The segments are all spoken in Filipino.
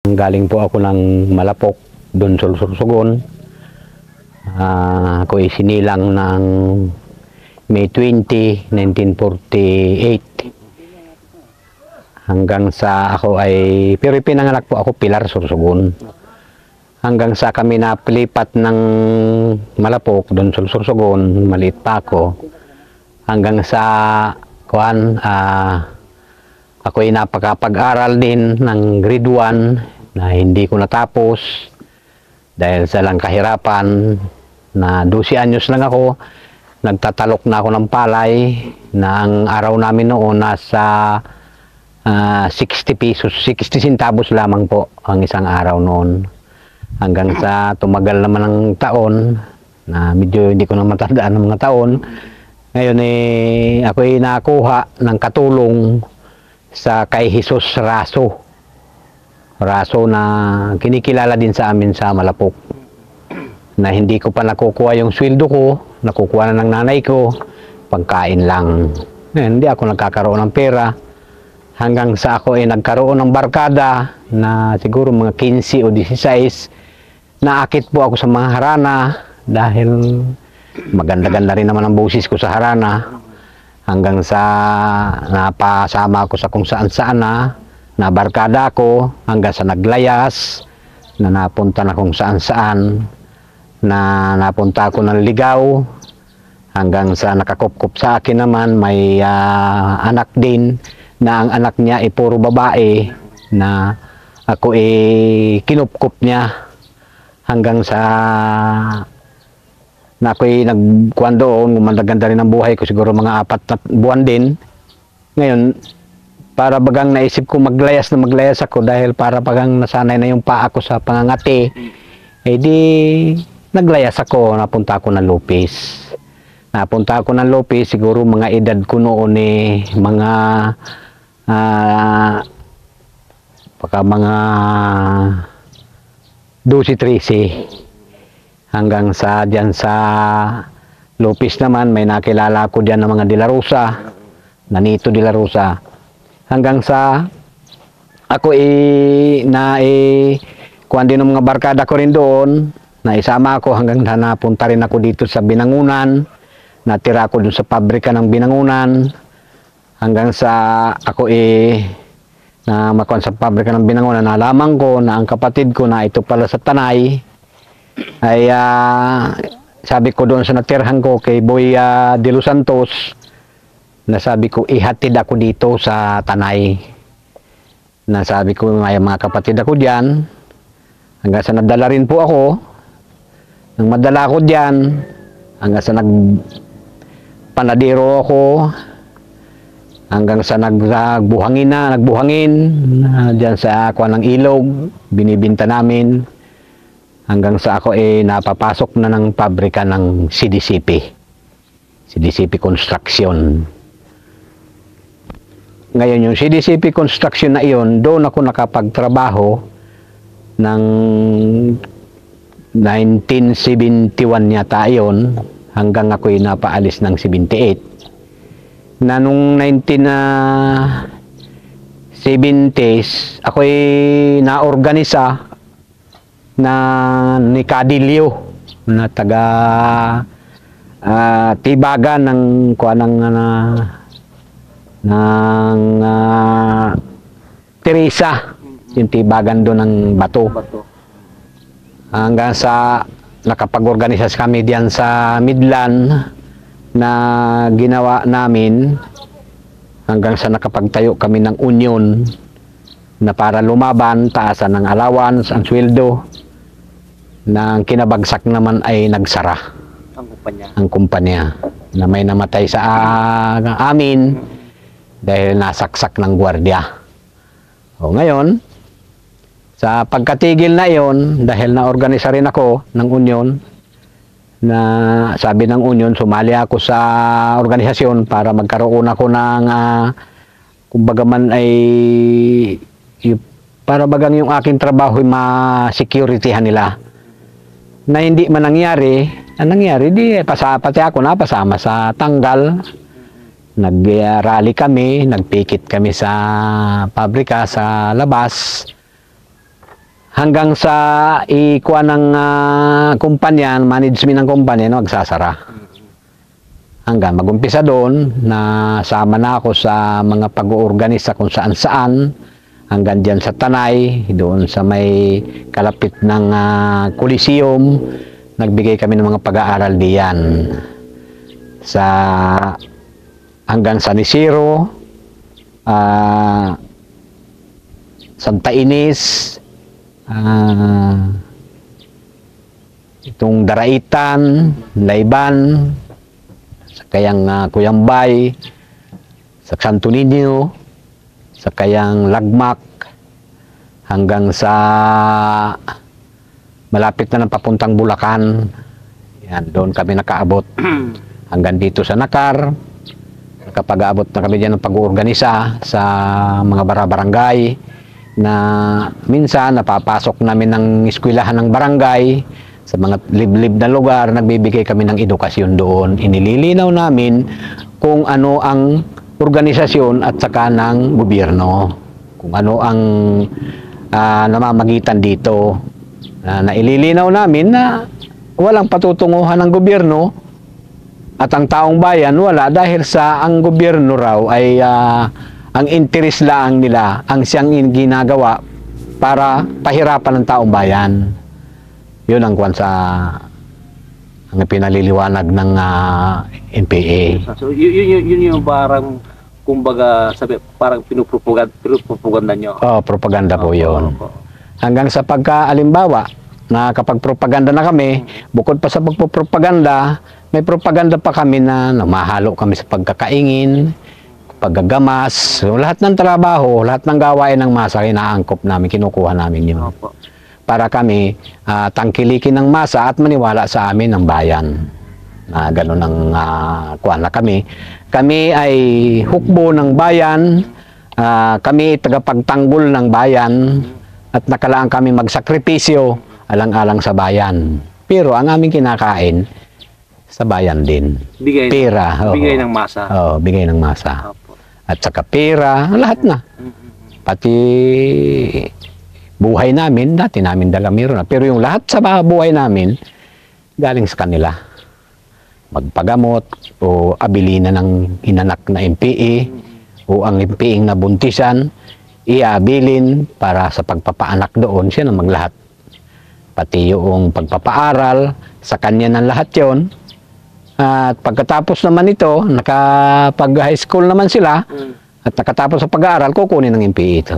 Galing po ako ng Malapok, doon sa Sorsogon. Ako ay sinilang ng May 20, 1948. Hanggang sa ako ay, pero pinanganak po ako Pilar, Sorsogon. Hanggang sa kami napilipat ng Malapok, doon sa Sorsogon, maliit pa ako. Hanggang sa, ako ay napakapag-aral din ng grade 1 na hindi ko natapos dahil sa lang kahirapan na 12 anyos lang ako. Nagtatalok na ako ng palay na ang araw namin noon nasa 60 pesos, 60 centavos lamang po ang isang araw noon. Hanggang sa tumagal naman ng taon na medyo hindi ko na matandaan ng mga taon. Ngayon ako ay nakuha ng katulong sa kay Jesus Raso na kinikilala din sa amin sa Malapok, na hindi ko pa nakukuha yung sweldo ko, nakukuha na ng nanay ko, pangkain lang. Hindi ako nagkakaroon ng pera hanggang sa ako ay nagkaroon ng barkada na siguro mga 15 o 16. Naakit po ako sa mga harana dahil maganda-ganda rin naman ang boses ko sa harana. Hanggang sa napasama ako sa kung saan-saan na barkada ako, hanggang sa naglayas, na napunta na kung saan-saan, na napunta ako ng ligaw, hanggang sa nakakupkup sa akin naman, may anak din, na ang anak niya ay puro babae, na ako kinupkup niya, hanggang sa na ako'y nagkuhan doon, gumanda-ganda rin ang buhay ko, siguro mga 4 na buwan din. Ngayon, para bagang naisip ko maglayas ako dahil para bagang nasanay na yung paa ko sa pangangati, di naglayas ako, napunta ako ng Lopez. Napunta ako ng Lopez, siguro mga edad ko noon mga mga 12-13. Hanggang sa diyan sa Lopez naman, may nakilala ko diyan ng mga De La Rosa, Nanito De La Rosa. Hanggang sa ako kuwan din ng mga barkada ko rin doon, na isama ako hanggang na napunta rin ako dito sa Binangunan. Natira ako dun sa pabrika ng Binangunan. Hanggang sa ako na makuha sa pabrika ng Binangunan, nalaman ko na ang kapatid ko na ito pala sa Tanay, ay sabi ko doon sa natirhan ko kay Boy De Los Santos, na sabi ko ihatid ako dito sa Tanay, na sabi ko may mga kapatid ako diyan. Hanggang sa nadala rin po ako, nang madala ako diyan, hanggang sa nagpanadero ako, hanggang sa nagbuhangin diyan sa kuha ng ilog, binibinta namin. Hanggang sa ako napapasok na ng pabrika ng CDCP Construction. Ngayon yung CDCP Construction na iyon, doon ako nakapagtrabaho ng 1971 yata iyon, hanggang ako'y napaalis ng 78. Na nung 1970s, ako'y naorganisa na ni Cadillo, na taga Tibagan ng Teresa, yung Tibagan doon ng Bato. Hanggang sa nakapag-organisa kami diyan sa Midland na ginawa namin, hanggang sa nakapagtayo kami ng union na para lumaban, taasan ng allowance, ang sweldo. Na kinabagsak naman ay nagsara ang kumpanya, na may namatay sa amin dahil nasaksak ng gwardiya. Ngayon, sa pagkatigil na iyon, dahil na-organisa rin ako ng union, na sabi ng union, sumali ako sa organisasyon para magkaroon ako ng kumbaga man ay para bagang yung aking trabaho ay ma-securityhan nila. Na hindi man nangyari, di pati ako napasama sa tanggal. Nag-rally kami, nagpikit kami sa pabrika sa labas. hanggang sa ikuha ng kumpanya, management ng kumpanya, nagsasara. Hanggang magumpisa doon, nasama na ako sa mga pag-uorganisa kung saan-saan, hanggang dyan sa Tanay, doon sa may kalapit ng Coliseum, nagbigay kami ng mga pag-aaral diyan. Hanggang San Isidro, Santa Ines, itong Daraitan, Layban, sa kayang Cuyambay, sa Santo Niño, sa kayang Lagmak, hanggang sa malapit na ng papuntang Bulacan. Yan, doon kami nakaabot. Hanggang dito sa Nakar, nakapag-aabot na kami dyan ng pag-uorganisa sa mga barangay, na minsan napapasok namin ng eskwelahan ng barangay sa mga liblib na lugar, nagbibigay kami ng edukasyon doon. Inililinaw namin kung ano ang organisasyon at saka ng gobyerno, kung ano ang namamagitan dito. Naililinaw namin na walang patutunguhan ng gobyerno at ang taong bayan wala, dahil sa ang gobyerno raw ay ang interes lang nila ang siyang ginagawa para pahirapan ng taong bayan. Yun ang kwan sa ang pinaliliwanag ng NPA. So yun yung parang kumbaga sabi parang pinupropaganda nyo. Oh, propaganda po yun. Hanggang sa pagkaalimbawa na kapag propaganda na kami, bukod pa sa pagpropaganda, may propaganda pa kami na namahalo kami sa pagkakaingin, paggagamas, so, lahat ng trabaho, lahat ng gawain ng masa, inaangkop namin, kinukuha namin yun. Para kami tangkilikin ng masa at maniwala sa amin ng bayan. Ganun ang kuwan na kami. Kami ay hukbo ng bayan, kami tagapagtanggol ng bayan, at nakalaan kami magsakripisyo alang-alang sa bayan. Pero ang aming kinakain, sa bayan din. Pera. Bigay ng masa. Bigay ng masa. At saka pera, lahat na. Pati buhay namin, dati namin dala meron na. Pero yung lahat sa buhay namin, galing sa kanila. Magpagamot, o abilina ng inanak na MPA, o ang MPA na buntisan, iabilin para sa pagpapaanak doon, siya na maglahat. Pati yung pagpapaaral, sa kanya ng lahat yon. At pagkatapos naman ito, nakapag-high school naman sila, at nakatapos sa pag-aaral, kukunin ng MPA ito.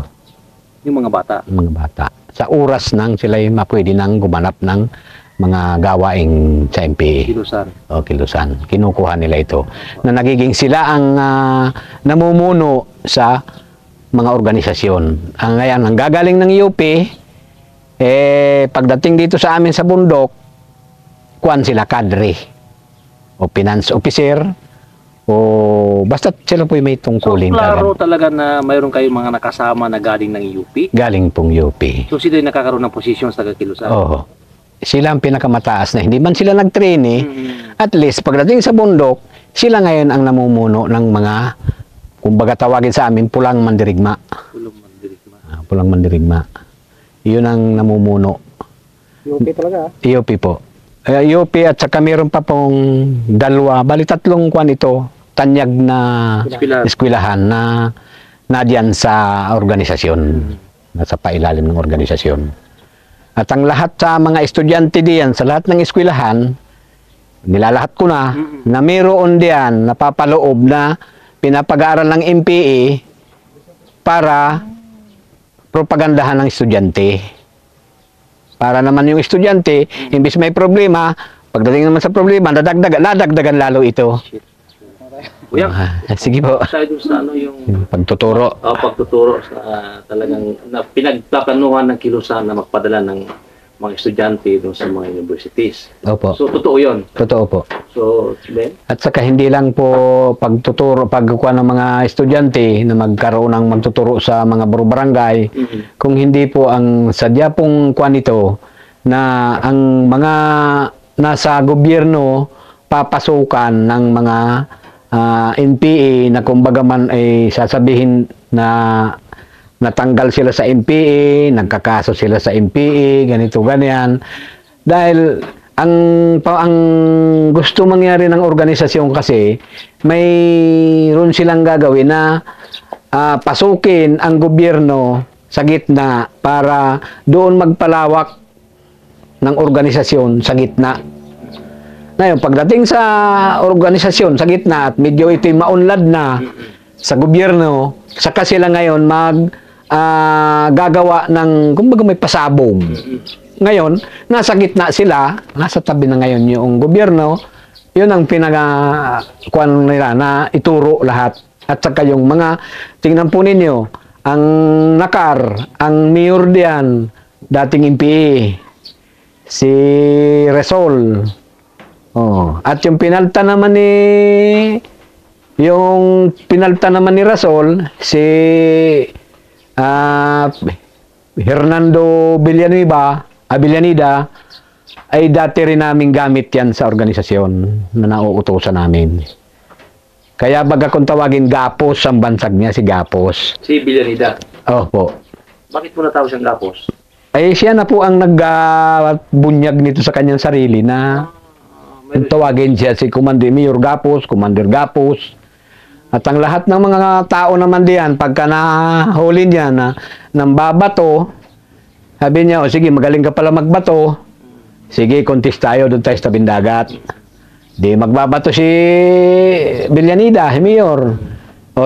Yung mga bata? Yung mga bata. Sa oras nang sila pwede nang gumanap ng mga gawaing sa MPA. Kilusan. Kilusan. Kinukuha nila ito. Na nagiging sila ang namumuno sa mga organisasyon. Ngayon, ang gagaling ng UP, pagdating dito sa amin sa bundok, kuwan sila kadre. O finance officer, o basta sila po may tungkulin. So, klaro talaga na mayroon kayong mga nakasama na galing ng UP? Galing pong UP. So, sila yung nakakaroon ng posisyon sa Kilusan? Oo. Sila ang pinakamataas na. Hindi man sila nag-train at least pagdating sa bundok, sila ngayon ang namumuno ng mga, kumbaga tawagin sa amin, pulang mandirigma. Pulang mandirigma. Pulang mandirigma. Yun ang namumuno. UP talaga? UP po. UP at saka meron pa pong dalawa, bali tatlong kwan ito, tanyag na eskwelahan na diyan sa organisasyon, nasa pailalim ng organisasyon. At ang lahat sa mga estudyante diyan, sa lahat ng eskwelahan, nilalahat ko na meron diyan napapaloob na pinapag-aaral ng MPA para propagandahan ng estudyante. Para naman yung estudyante, imbis may problema, pagdating naman sa problema, nadagdagan lalo ito. Sige po. Sa ano yung pagtuturo. Pagtuturo sa talagang pinagpaplanuhan ng Kilusan na magpadala ng mga estudyante doon sa mga universities. Opo. So, totoo yun? Totoo po. So, Ben? At saka hindi lang po pagtuturo, pagkukuha ng mga estudyante na magkaroon ng magtuturo sa mga barangay, kung hindi po ang sadya pong kuwan ito na ang mga nasa gobyerno papasukan ng mga NPA na kumbaga man ay sasabihin na natanggal sila sa MPA, nagkakaso sila sa MPA, ganito, ganyan. Dahil ang gusto mangyari ng organisasyon kasi, mayroon silang gagawin na pasukin ang gobyerno sa gitna para doon magpalawak ng organisasyon sa gitna. Ngayon, pagdating sa organisasyon sa gitna at medyo ito'y maunlad na sa gobyerno, saka sila ngayon gagawa ng, kumbaga may pasabog. Ngayon, nasa gitna sila, nasa tabi na ngayon yung gobyerno, yun ang kuwan nila na ituro lahat. At saka yung mga, tingnan po ninyo, ang nakar, ang mayor diyan, dating MPA, si Resol. At yung pinalta naman ni Resol, si Hernando Villanida, ay dati rin namin gamit yan sa organisasyon na nauutosan namin. Kaya baga kung tawagin Gapos ang bansag niya, si Gapos. Si Villanida. Po. Bakit mo natawag siyang Gapos? Ay siya na po ang nagbunyag nito sa kanyang sarili na kung tawagin siya si Mayor Gapos, Commander Gapos. At ang lahat ng mga tao naman diyan, pagka nahuli niya na nang babato, sabi niya, sige, magaling ka pala magbato. Sige, contest tayo, doon tayo sa tabing dagat. Di magbabato si Villanida, si Mayor.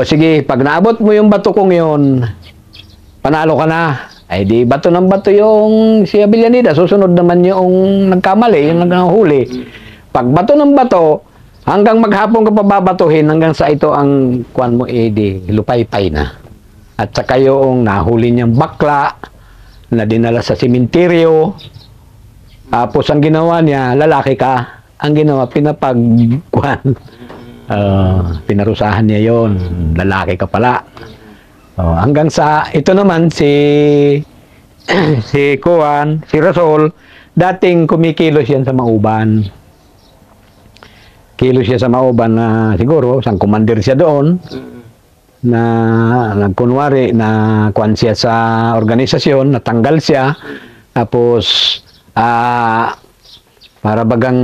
Sige, pag naabot mo yung bato kong yun, panalo ka na. Ay di bato ng bato yung si Villanida, susunod naman yung nagkamali, yung naghuli. Pag bato ng bato, hanggang maghapon ka pa babatuhin, hanggang sa ito ang kuwan mo, di lupay-pay na. At saka yung nahuli niyang bakla, na dinala sa simenteryo. Tapos ang ginawa niya, lalaki ka. Ang ginawa, pinarusahan niya yon, lalaki ka pala. Hanggang sa, ito naman, si Rasol, dating kumikilos yan sa Mauban. Kilos siya sa Mauban na siguro, isang commander siya doon, na nagkunwari na kuwan siya sa organisasyon, natanggal siya, tapos para bagang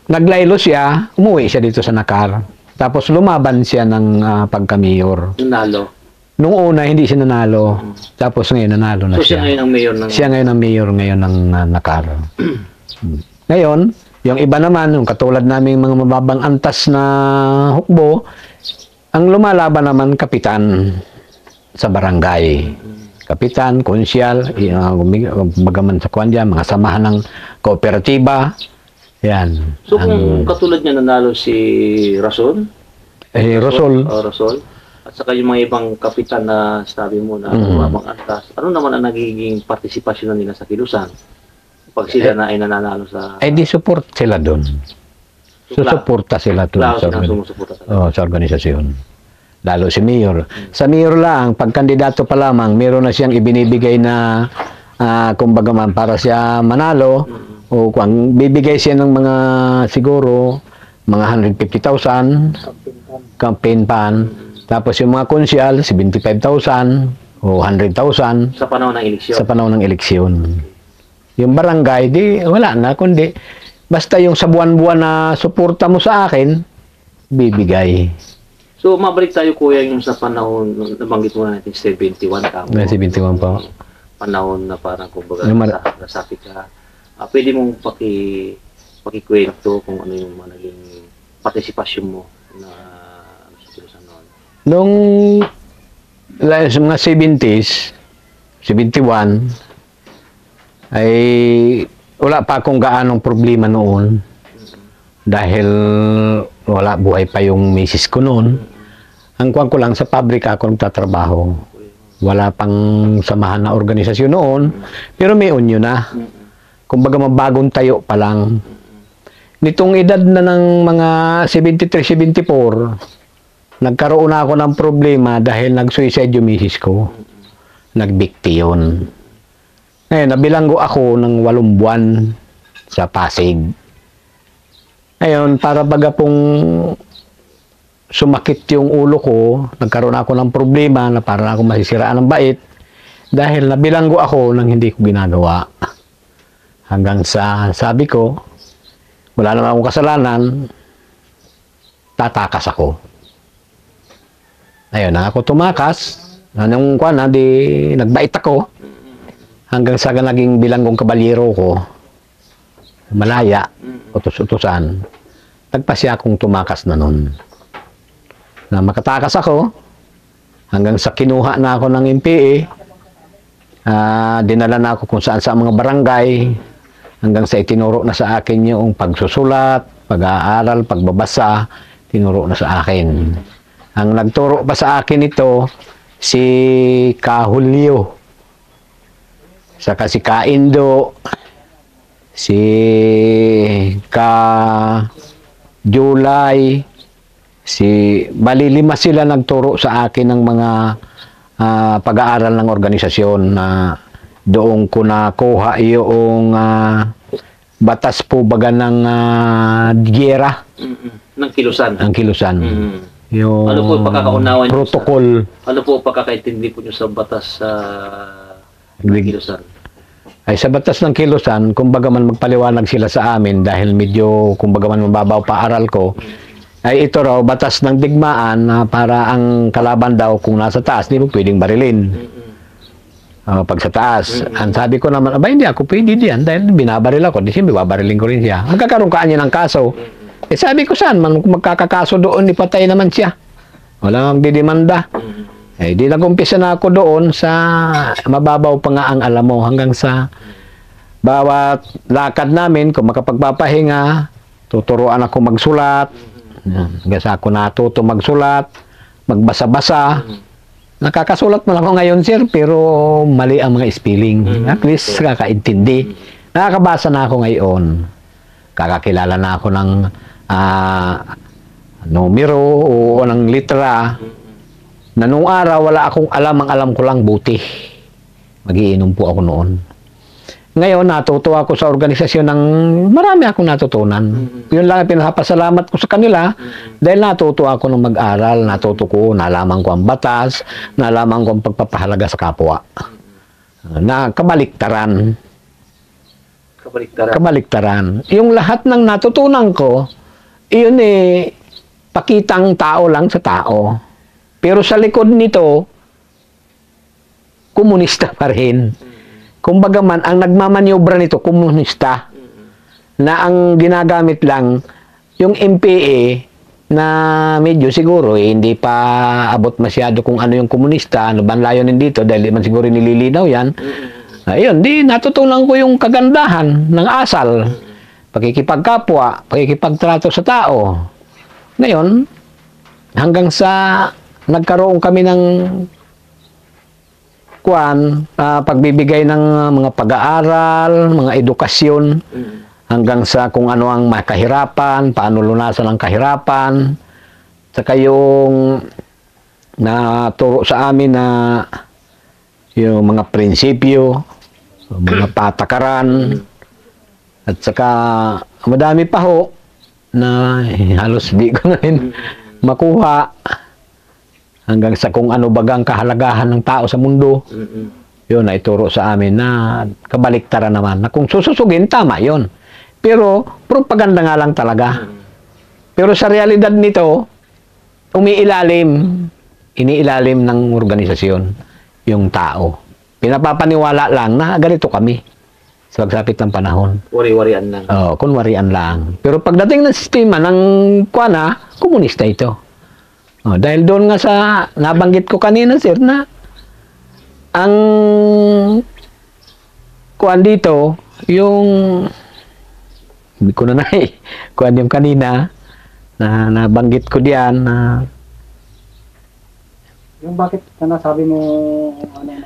naglaylo siya, umuwi siya dito sa Nakar. Tapos lumaban siya ng pagka-mayor. Nanalo. Nung una, hindi siya nanalo. Tapos ngayon, nanalo na siya. Siya ngayon ang mayor ng... Siya ngayon ang mayor ngayon ng Nakar. Ngayon, yung iba naman, yung katulad naming mga mababang antas na hukbo, ang lumalaban naman kapitan sa barangay. Kapitan, konsyal, bagaman sa kwan dyan, mga samahan ng kooperatiba. Yan. So kung katulad niya nanalo si Rasol? Rasol. Rasol. At saka yung mga ibang kapitan na sabi mo na mababang antas, ano naman ang nagiging partisipasyon nila sa kilusan? Pag sila na ay nananalo sa... Ay di support sila doon. Susuporta sila doon sa organisasyon. Lalo si Mayor. Sa Mayor lang, pag kandidato pa lamang, meron na siyang ibinibigay na kumbaga man para siya manalo o kung bibigay siya ng mga siguro mga 150,000 campaign pan. Tapos yung mga konsyal, 75,000 o 100,000 sa panahon ng eleksyon. Sa panahon ng eleksyon. Yung barangay, di wala na, kundi basta yung sa buwan-buwan na suporta mo sa akin, bibigay. So, mabalik tayo kuya yung sa panahon, nabanggit mo na natin 71 ka. 71 pa. Panahon na parang kumbaga nasakit ka. Pwede mong pakikwento kung ano yung mga naging partisipasyon mo na sa kilusan noon. Nung mga 70s, 71, ay wala pa akong gaanong problema noon dahil wala, buhay pa yung misis ko noon. Ang kuwan ko lang, sa pabrika ako nagtatrabaho. Wala pang samahan na organisasyon noon, pero may unyo na. Kumbaga mabagong tayo pa lang. Nitong edad na ng mga 73-74, nagkaroon na ako ng problema dahil nag-suicide yung misis ko. Nagbikti yun. Ngayon, nabilanggo ako ng 8 buwan sa Pasig. Ngayon, para baga pong sumakit yung ulo ko, nagkaroon ako ng problema na para ako masisiraan ng bait. Dahil nabilanggo ako nang hindi ko ginagawa. Hanggang sa sabi ko, wala naman akong kasalanan, tatakas ako. Ayun, nang ako tumakas, anong kuwan, di nagbait ako. Hanggang sa naging bilanggong kabalyero ko, malaya, utos-utusan, nagpasya akong tumakas na nun. Na makatakas ako, hanggang sa kinuha na ako ng MPA, dinala na ako kung saan sa mga barangay, hanggang sa itinuro na sa akin yung pagsusulat, pag-aaral, pagbabasa, tinuro na sa akin. Ang nagturo pa sa akin ito, si Kahulyo, saka si Kaindo, si Julay, bali 5 sila nagturo sa akin ng mga pag-aaral ng organisasyon na doon ko nakuha yung batas po baga ng giyera. Ng kilusan. Ang kilusan. Yung ano po pagkakaunawan niyo protocol. Ano po pagkakaintindi po niyo sa batas ng kilusan? Ay sa batas ng kilusan, kumbaga man magpaliwanag sila sa amin dahil medyo kumbaga man mababaw pa aral ko, ay ito raw batas ng digmaan na para ang kalaban daw kung nasa taas, di mo pwedeng barilin. Pag sa taas, ang sabi ko naman, aba hindi ako pwede diyan dahil binabaril ako, di siyempre babarilin ko rin siya. Magkakaroon ka niya ng kaso. Eh sabi ko saan man, kung magkakakaso doon, ipatay naman siya. Walang didemanda. Eh di nag-umpisa na ako doon sa mababaw pa nga ang alam mo hanggang sa bawat lakad namin, kung makapagpapahinga, tuturuan ako magsulat. Hanggang sa ako natuto magsulat, magbasa-basa. Nakakasulat man ako ngayon, sir, pero mali ang mga spelling. At least kakaintindi. Nakakabasa na ako ngayon. Kakakilala na ako ng numero o ng litra. Na nung araw, wala akong alam. Ang alam ko lang, buti. Magiinom po ako noon. Ngayon, natuto ako sa organisasyon ng marami akong natutunan. Yun lang ang pinapasalamat ko sa kanila dahil natuto ako ng mag-aral, natuto ko, nalaman ko ang batas, nalaman ko ang pagpapahalaga sa kapwa. Na kabaliktaran. Kabaliktaran. Yung lahat ng natutunan ko, iyon pakitang tao lang sa tao. Pero sa likod nito, komunista pa rin. Kumbaga man, ang nagmamanyobra nito, komunista. Na ang ginagamit lang, yung MPA, na medyo siguro, hindi pa abot masyado kung ano yung komunista, ano ba ang layunin dito, dahil man siguro nililinaw yan. Ayun, di natutunan ko yung kagandahan ng asal. Pakikipagkapwa, pakikipagtrato sa tao. Ngayon, hanggang sa nagkaroon kami ng pagbibigay ng mga pag-aaral, mga edukasyon, hanggang sa kung ano ang makahirapan, paano lunasan ang kahirapan, saka yung naturo sa amin na yung mga prinsipyo, mga patakaran, at saka madami pa ho na halos di ko na rin makuha. Hanggang sa kung ano bagang kahalagahan ng tao sa mundo. Yun, naituro sa amin na kabaliktaran naman. Na kung sususugin, tama yun. Pero, propaganda nga lang talaga. Pero sa realidad nito, iniilalim ng organisasyon yung tao. Pinapapaniwala lang na ganito kami sa pagsapit ng panahon. Wari-warian lang. Kunwarian lang. Pero pagdating ng sistema ng komunista ito. Dahil doon nga sa nabanggit ko kanina, sir, na ang dito, yung hindi ko na yung kanina na nabanggit ko diyan na yung bakit na nasabi mo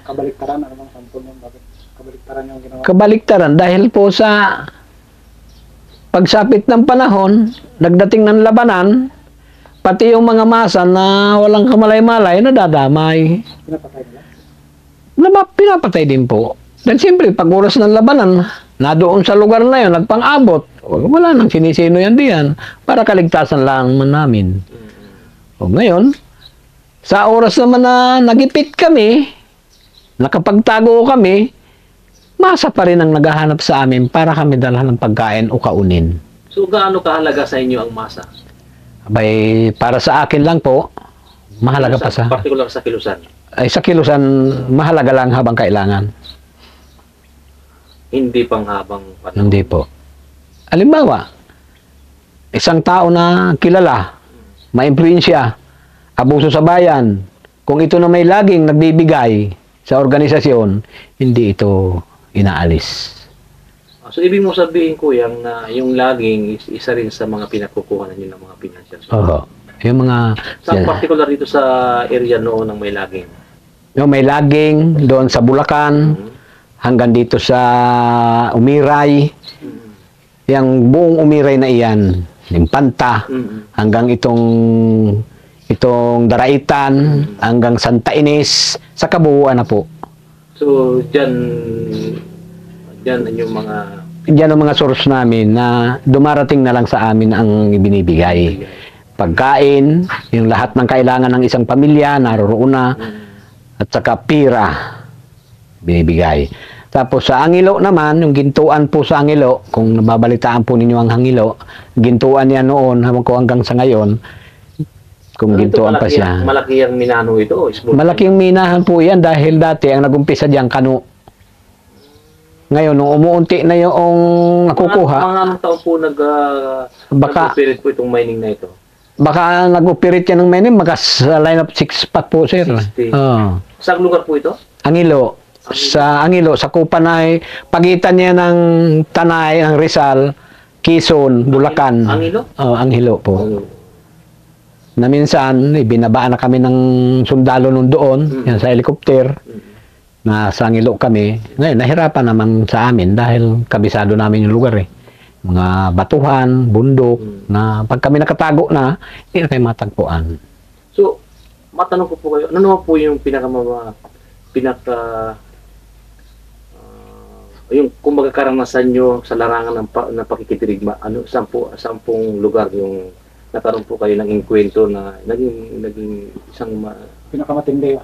kabaliktaran, ano bang sampol mo, bakit kabaliktaran yung ginawa? Kabaliktaran dahil po sa pagsapit ng panahon, nagdating ng labanan, pati yung mga masa na walang kamalay-malay, nadadamay. Pinapatay nila? Pinapatay din po. Then siyempre, pag oras ng labanan, na doon sa lugar na yun, nagpang-abot. Wala nang sinisino yan diyan. Para kaligtasan lang man namin. Ngayon, sa oras naman na nagipit kami, nakapagtago kami, masa pa rin ang naghahanap sa amin para kami dalhan ng pagkain o kaunin. So, gaano kahalaga sa inyo ang masa? Abay, para sa akin lang po, mahalaga pa sa... Particular sa kilusan. Ay, sa kilusan, mahalaga lang habang kailangan. Hindi pang habang panahon. Hindi po. Halimbawa, isang tao na kilala, maimpluwensya, abuso sa bayan, kung ito na may laging nagbibigay sa organisasyon, hindi ito inaalis. So, ibig mo sabihin, kuya, na yung laging is isa rin sa mga pinagkukuha ninyo ng mga financial support. Oo. Yung mga... Sa particular dito sa area noon ng may laging. Yung may laging doon sa Bulacan, hanggang dito sa Umiray, yung buong Umiray na iyan, yung Panta, hanggang itong Daraitan, hanggang Santa Ines, sa kabuuan na po. So, dyan yung mga... Diyan ang mga source namin na dumarating na lang sa amin ang ibinibigay. Pagkain, yung lahat ng kailangan ng isang pamilya, naroroon na, at saka pira, binibigay. Tapos sa Angilo naman, yung gintuan po sa Angilo, kung nababalitaan po ninyo ang Angilo, gintuan niya noon, hanggang sa ngayon, kung gintuan pa siya. Malaki ang minano ito? Malaking minahan po yan dahil dati ang nagumpisa diyan kano. Ngayon, nung umuunti na yung nakukuha, mga anong taon po nag-operate po itong mining na ito? Baka nag-operate yan ng mining, sa line of 6 pack po, sir. 60. Oh. Saan lugar po ito? Angilo. Sa Angilo, sa Kupanay, pagitan niya ng Tanay, ng Rizal, Quezon, Bulacan. Angilo? Oh, Angilo po. Na minsan, binabaan na kami ng sundalo nun doon, yan sa helicopter. Nasa Angilo kami. Ngayon, nahirapan naman sa amin dahil kabisado namin yung lugar eh. Mga batuhan, bundok, na pag kami nakatago na, hindi na kayo matagpuan. So, matanong ko po kayo, ano naman po yung yung kumbaga karanasan nyo sa larangan ng pakikitirigma, sampung lugar yung nakaroon po kayo ng inkwento na naging isang Pinakamatindi.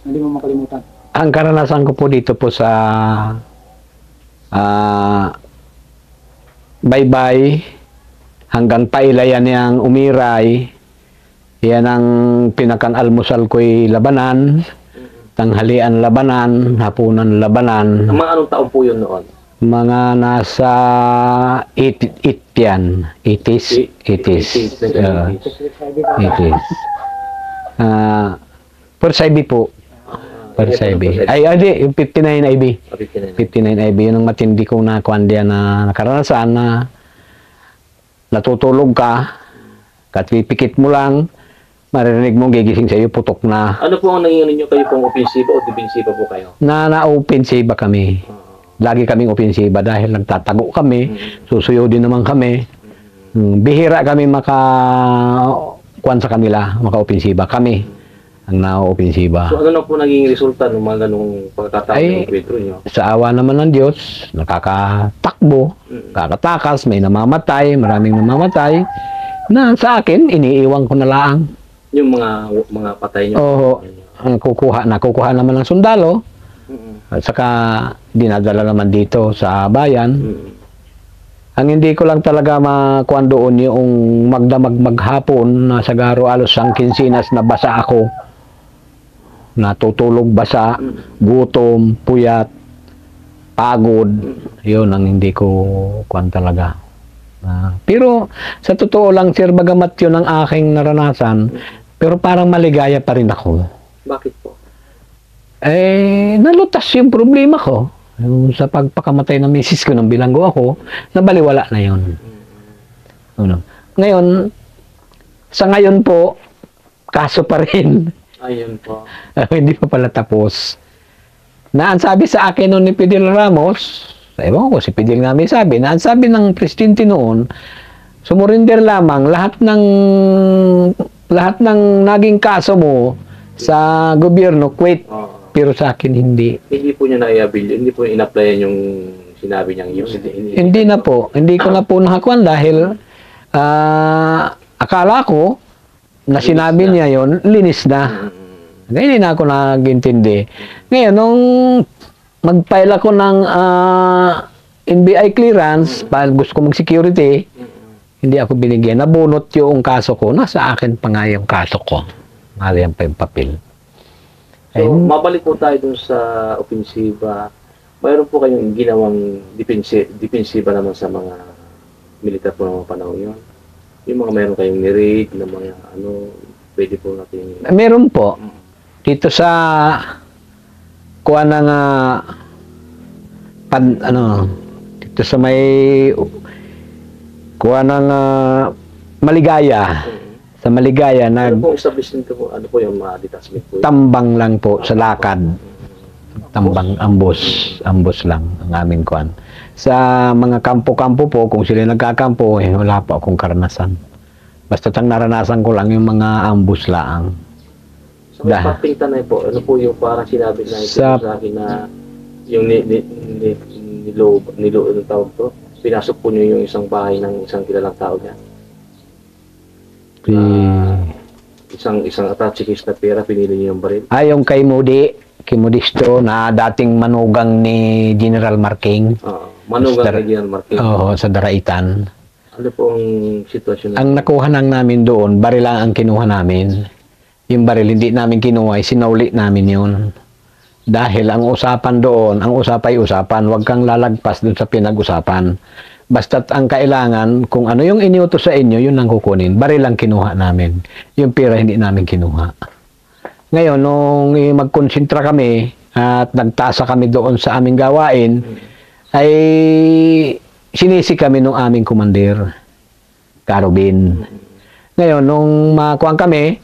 Hindi mo makalimutan. Ang karanasan ko po dito po sa Baybay hanggang Pailayan niyang Umiray, yan ang pinakang almusal ko'y labanan, tanghalian labanan, hapunan labanan. Mga anong taon po yun noon? Mga nasa 80 yan. 80s. 80s. 80s. Persaibi po. Persaibi. Ay, hindi. Yung 59 IB. 59 IB. Yun ang matindi kong nakuhan diyan na nakaranasan na natutulog ka, katipikit mo lang, maririnig mong gigising sa iyo, putok na. Ano po ang nangingin ninyo, kayo pong opensiba o defensiba po kayo? Na-opensiba kami. Lagi kaming opensiba dahil nagtatago kami, susuyo din naman kami. Bihira kami maka-kuan sa kanila, maka-opensiba kami. Ang na-opensiba. So ano na po naging resulta ng mga ganong pagkataon ng Pedro nyo? Sa awa naman ng Diyos, nakakatakbo, kakatakas, may namamatay, maraming namamatay, na sa akin, iniiwan ko na lang. Yung mga patay nyo? Oo, nakukuha naman ng sundalo, at saka dinadala naman dito sa bayan. Ang hindi ko lang talaga makuhan doon yung magdamag maghapon na sagaro alos ang kinsinas na basa ako. Natutulog basa, gutom, puyat, pagod. Yun ang hindi ko kuhan talaga. Pero sa totoo lang, sir, bagamat yun ang aking naranasan, pero parang maligaya pa rin ako. Bakit po? Nalutas yung problema ko. Yung sa pagpakamatay ng misis ko nang bilanggo ako, nabaliwala na yun. Ngayon, sa ngayon po, kaso pa rin. Ayun po. Hindi pa pala tapos. Na ang sabi sa akin noon ni Fidel Ramos, ewan ko si Fidel nga may sabi, na ang sabi ng presidente noon, sumurinder lamang lahat ng naging kaso mo sa gobyerno, quit. Pero sa akin hindi. Hindi po niya na-i-avail, hindi po in-applyan yung sinabi niyang yun. Hindi na po. Hindi ko na po nakakuan dahil akala ko na sinabi niya yon linis na. Ngayon, hindi na ako nag-intindi. Ngayon, nung mag-file ako ng NBI clearance, gusto ko mag-security, hindi ako binigyan. Nabunot yung kaso ko. Nasa akin pa nga yung kaso ko. Mariyan pa yung papel. So, mabalik po tayo dun sa opensiba. Mayroon po kayong ginawang depensiba naman sa mga militar po ng mga panahon yun. Yung mga mayroon kayong ni-raid na mga pwede po natin... Meron po. Dito sa kuha ng dito sa may kuha ng Maligaya. Sa Maligaya, Ano po establishment po? Ano po yung mga detachment po? tambang lang po sa lakad. Tambang ambos lang ang aming kuan. Sa mga kampo-kampo po, kung sila nagkakampo, wala po akong karanasan. Basta ang naranasan ko lang yung mga ambus laang. So, pagpinta na po, ano po yung parang sinabi na ito sa akin na yung nilo tawag to, pinasok po niyo yung isang bahay ng isang kilalang tao niya. Isang attache case na pera, pinili niyo yung baril. Yung kay Modisto na dating manugang ni General Marking. Manugang ni General Marking. Oo, sa Daraitan. Ano po ang sitwasyon na? Ang nakuha lang namin doon, baril lang ang kinuha namin. Yung baril hindi namin kinuha, sinauli namin yun. Dahil ang usapan doon, ang usapay-usapan, huwag kang lalagpas doon sa pinag-usapan. Basta't ang kailangan, kung ano yung iniutos sa inyo, yun ang kukunin. Baril lang kinuha namin. Yung pera hindi namin kinuha. Ngayon, nung magkonsentra kami at nagtasa kami doon sa aming gawain, ay sinisi kami nung aming commander, Karobin. Ngayon, nung makuha kami,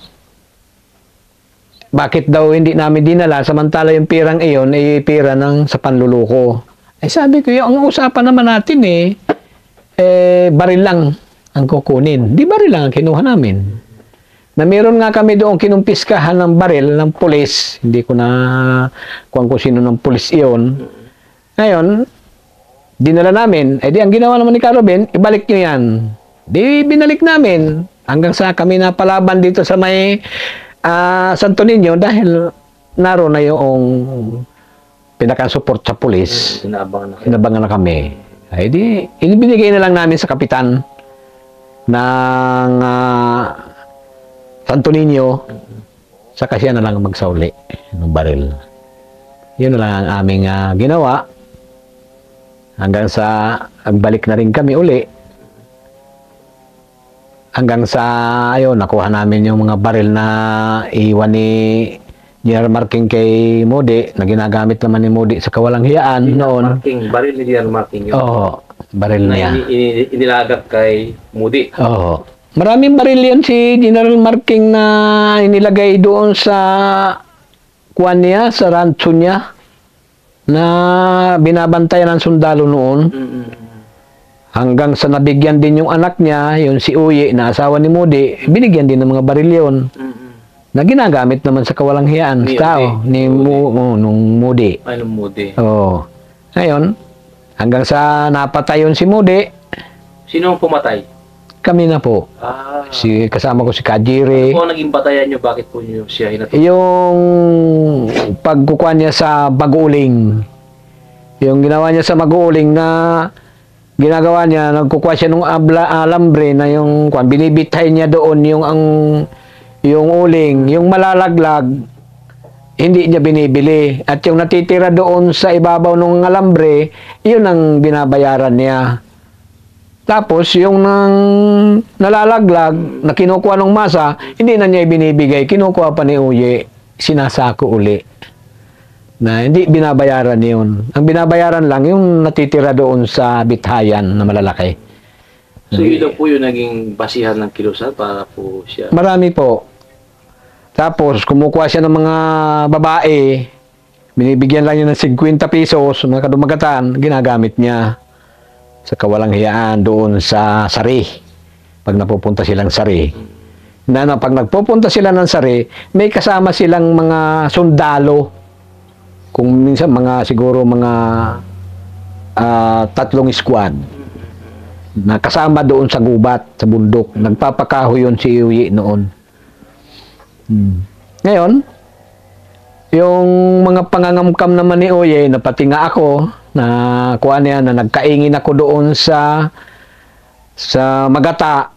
bakit daw hindi namin dinala samantala yung pirang iyon ay pira ng sa panluluko? Ay sabi ko, yung usapan naman natin baril lang ang kukunin. Di baril lang ang kinuha namin. Na meron nga kami doon kinumpiskahan ng baril ng pulis. Hindi ko na kung sino ng pulis iyon. Ngayon, dinala namin. Di ang ginawa naman ni Karobin, ibalik nyo yan. Di binalik namin. Hanggang sa kami napalaban dito sa may Santo Niño dahil naroon na yung pinaka-support sa pulis. Sinabangan na kami. Ay di, inibinigay na lang namin sa kapitan ng Santo Niño, saka siya na lang magsauli ng baril. Yun na lang ang aming ginawa. Hanggang sa nagbalik na rin kami uli. Hanggang sa, ayun, nakuha namin yung mga baril na iwan ni General Marking kay Modi, na ginagamit naman ni Modi sa kawalanghiyaan noon. Baril ni General Marking yun? Oo, baril niya. Inilagak kay Modi? Oo. Maraming baril yan si General Marking na inilagay doon sa kuwan niya, sa rancho niya, na binabantayan ng sundalo noon. Hanggang sa nabigyan din yung anak niya, yung si Uye, na asawa ni Modi, binigyan din ng mga baril yun. Na ginagamit naman sa kawalanghiyaan sa tao, nung Modi. Ay, nung Modi. Oo. Ngayon, hanggang sa napatay yun si Modi. Sino ang pumatay? Kami na po. Kasama ko si Kajiri. Ano po naging batayan nyo? Bakit po nyo siya hinatid? Yung pagkukuha niya sa Baguling. Yung ginawa niya sa Baguling na ginagawa niya, nagkukuha siya ng alambre na yung binibitay niya doon yung uling, yung malalaglag, hindi niya binibili. At yung natitira doon sa ibabaw ng alambre, yun ang binabayaran niya. Tapos, yung nalalaglag, na kinukuha ng masa, hindi na niya ibinibigay. Kinukuha pa ni Uye, sinasako uli. Na hindi binabayaran yun. Ang binabayaran lang, yung natitira doon sa bithayan na malalaki. So, yun po yung naging basihan ng kilusan para po siya? Marami po. Tapos, kumukuha siya ng mga babae, binibigyan lang niya ng 50 pesos, mga kadumagatan, ginagamit niya sa kawalanghiyaan doon sa Sari. Pag napupunta silang Sari. Pag nagpupunta sila ng Sari, may kasama silang mga sundalo. Kung minsan siguro mga 3 squad na kasama doon sa gubat, sa bundok. Nagpapakahoy yun si Uyi noon. Ngayon, Yung mga pangangamkam naman ni Oye, na pati nga ako, na kuha niya, na nagkaingin ako doon sa Magata.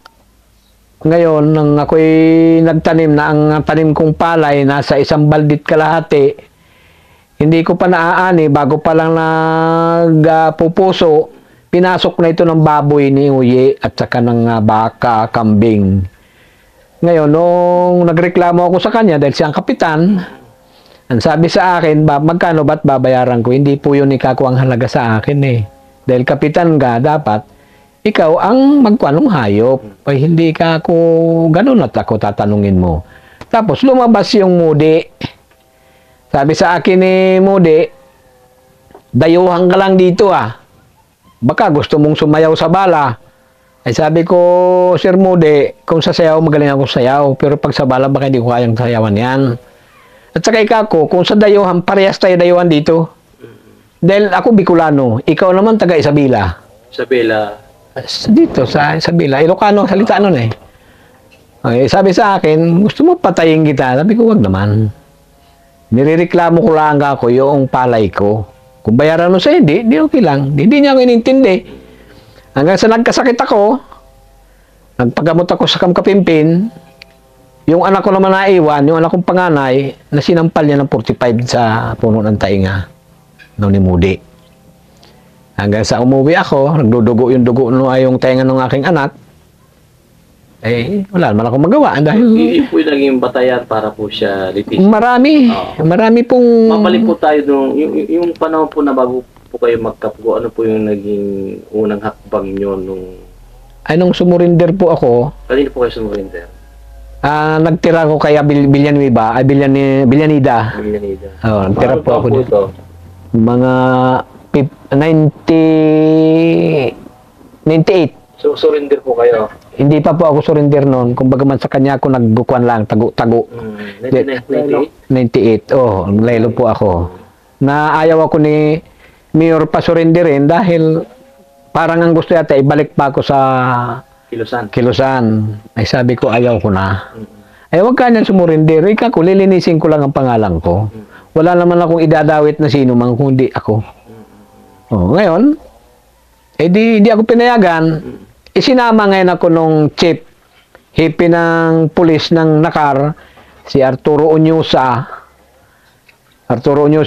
Ngayon, nang ako'y nagtanim na ang tanim kong palay, nasa 1 baldit kalahati, hindi ko pa naaani, bago pa lang nagpupuso, pinasok na ito ng baboy ni Uye at saka ng baka, kambing. Ngayon, nung nagreklamo ako sa kanya dahil siyang kapitan, ang sabi sa akin, magkano ba't babayaran ko? Hindi po yun ikakuha ang halaga sa akin eh. Dahil kapitan ka, dapat ikaw ang magkuanong hayop. Ay, hindi ka ako, ganun at ako tatanungin mo. Tapos lumabas yung Mudi. Sabi sa akin ni Mudi, dayuhan ka lang dito ah. Baka gusto mong sumayaw sa bala. Ay sabi ko, Sir Mudi, kung sa sayaw, magaling ako sayaw. Pero pag sa bala, baka hindi ko kayang sayawan yan. At saka ikaw kung sa dayuhan, parehas tayo dayuhan dito. Dahil ako Bicolano, ikaw naman taga Isabela. Isabela. Dito sa Isabela, Ilocano salita nun eh. Okay, sabi sa akin, gusto mo patayin kita? Sabi ko, wag naman. Nirereklamo ko lang ako yung palay ko. Kung bayaran mo sa hindi okay lang. Hindi niya ako inintindi. Hanggang sa nagkasakit ako, nagpagamot ako sa Kamkapimpin, yung anak ko naman naiwan, yung anak kong panganay, na sinampal niya ng 45 sa puno ng tainga. No ni Mudi. Hanggang sa umuwi ako, nagdudugo yung dugo yung tainga ng aking anak, wala naman akong magawa. Dahil Yung po yung naging batayan para po siya litis. marami pong... Mabalik po tayo nung, yung panahon po na bago po kayo magkapgo, ano po yung naging unang hakbang nyo nung... Nung sumurinder po ako, Kanina po kayo sumurinder? nagtira ko kaya Villanueva, Villanida. Villanida. Nagtira po ako dito. Mga 98. So, surrender po kayo? Hindi pa po ako surrender noon. Kumbaga man sa kanya ako nagbukuan lang, tago-tago. 1998? 98. Lelo po ako. Na ayaw ako ni Mayor pa surrenderin dahil parang ang gusto yata ibalik pa ako sa Kilusan. Ay sabi ko ayaw ko na. Ay wag ka niyan sumurinder. Ika ko, lilinisin ko lang ang pangalan ko. Wala naman akong idadawit na sino man kundi ako. Ngayon, di ako pinayagan. Isinama ngayon ako nung chief hippie ng pulis ng Nakar, si Arturo Unyusa.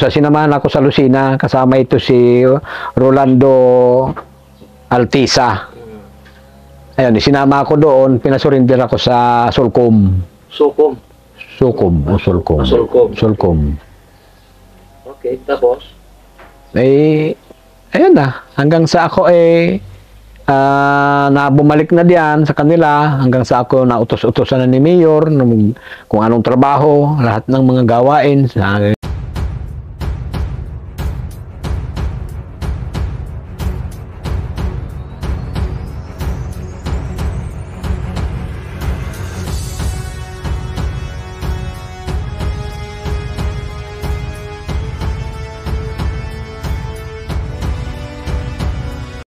Sinamahan ako sa Lucena. Kasama ito si Rolando Altisa. Ayun, sinama ako doon, pinasurinder ako sa Sulcom. Sulcom? Sulcom. Okay, tapos? Ayun na. Hanggang sa ako na bumalik na diyan sa kanila, hanggang sa ako nautos-utosan na ni Mayor kung anong trabaho, lahat ng mga gawain.